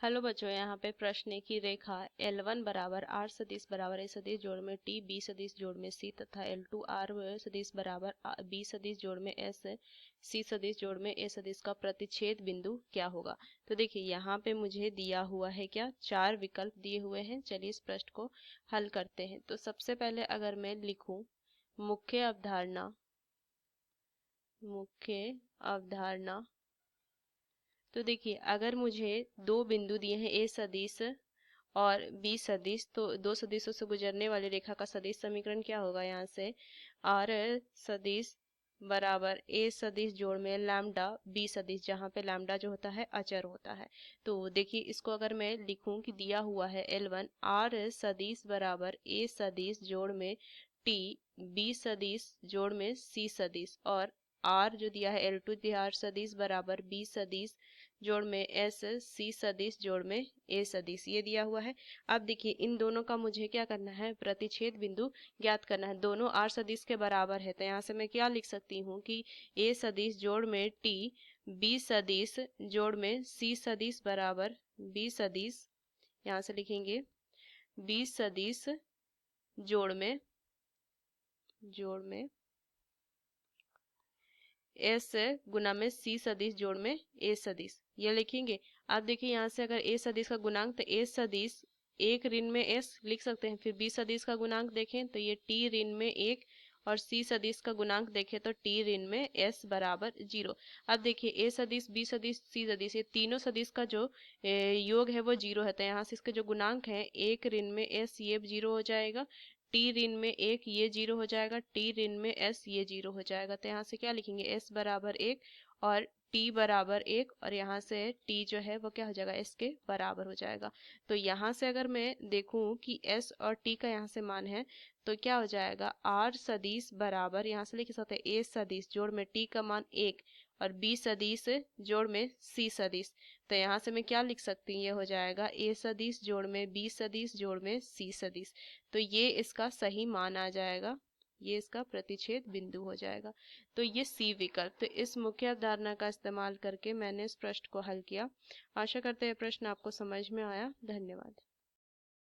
Hello बच्चों, यहाँ पे प्रश्न है कि रेखा L1 बराबर R सदिश बराबर A सदिश जोड़ में T B सदिश जोड़ में C तथा L2 R सदिश बराबर B सदिश जोड़ में S C सदिश जोड़ में A सदिश का प्रतिच्छेद बिंदु क्या होगा। तो देखिए यहाँ पे मुझे दिया हुआ है क्या, 4 विकल्प दिए हुए हैं। चलिए इस प्रश्न को हल करते हैं। तो सबसे पहले अगर मैं लिखूं मुख्य अवधारणा, मुख्य अवधारणा, तो देखिए अगर मुझे दो बिंदु दिए हैं ए सदिश और बी सदिश, तो दो सदिशों से गुजरने वाली रेखा का सदिश समीकरण क्या होगा। यहाँ से आर सदिश बराबर ए सदिश जोड़ में लैम्डा बी सदिश, जहाँ पे लैम्डा जो होता है अचर होता है। तो देखिए इसको अगर मैं लिखूं कि दिया हुआ है L1 आर सदिश बराबर ए सदिश जोड़ में टी बी सदिश जोड़ में सी सदिश, और आर जो दिया है L2 दिया आर सदिश बराबर बी सदिश जोड़ में एस सी सदिश जोड़ में ए सदिश, ये दिया हुआ है। अब देखिए इन दोनों का मुझे क्या करना है, प्रतिच्छेद बिंदु ज्ञात करना है। दोनों आर सदिश के बराबर है, तो यहाँ से मैं क्या लिख सकती हूँ कि ए सदिश जोड़ में टी बी सदिश जोड़ में सी सदिश बराबर बी सदिश, यहाँ से लिखेंगे बी सदिश जोड़ में एस गुना में सी सदिश जोड़ में ए सदिश, ये लिखेंगे। आप देखिए यहाँ से अगर ए सदिश का गुणांक, तो ए सदिश एक ऋण में एस लिख सकते हैं। फिर बी सदिश का गुणांक देखें तो ये टी ऋण में एक, और सी सदिश का गुणांक देखें तो टी ऋण में एस बराबर 0। अब देखिए ए सदिश बी सदिश सी सदिश, ये तीनों सदिश का जो योग है वो 0 है। तो यहाँ से इसके जो गुणांक है एक ऋण में एस ये 0 हो जाएगा, टी ऋण में एक ये 0 हो जाएगा, टी ऋण में एस ये 0 हो जाएगा। तो यहाँ से क्या लिखेंगे, एस बराबर 1 और टी बराबर 1, और यहाँ से टी जो है वो क्या हो जाएगा, एस के बराबर हो जाएगा। तो यहाँ से अगर मैं देखूं कि एस और टी का यहाँ से मान है, तो क्या हो जाएगा, आर सदिश बराबर, यहाँ से लिख सकते हैं ए सदिश जोड़ में टी का मान 1 और बी सदिश जोड़ में सी सदिश। तो यहाँ से मैं क्या लिख सकती हूँ, ये हो जाएगा ए सदिश जोड़ में बी सदिश जोड़ में सी सदिश। तो ये इसका सही मान आ जाएगा, ये इसका प्रतिच्छेद बिंदु हो जाएगा। तो ये सी विकल्प। तो इस मुख्य अवधारणा का इस्तेमाल करके मैंने इस प्रश्न को हल किया। आशा करते हैं प्रश्न आपको समझ में आया। धन्यवाद।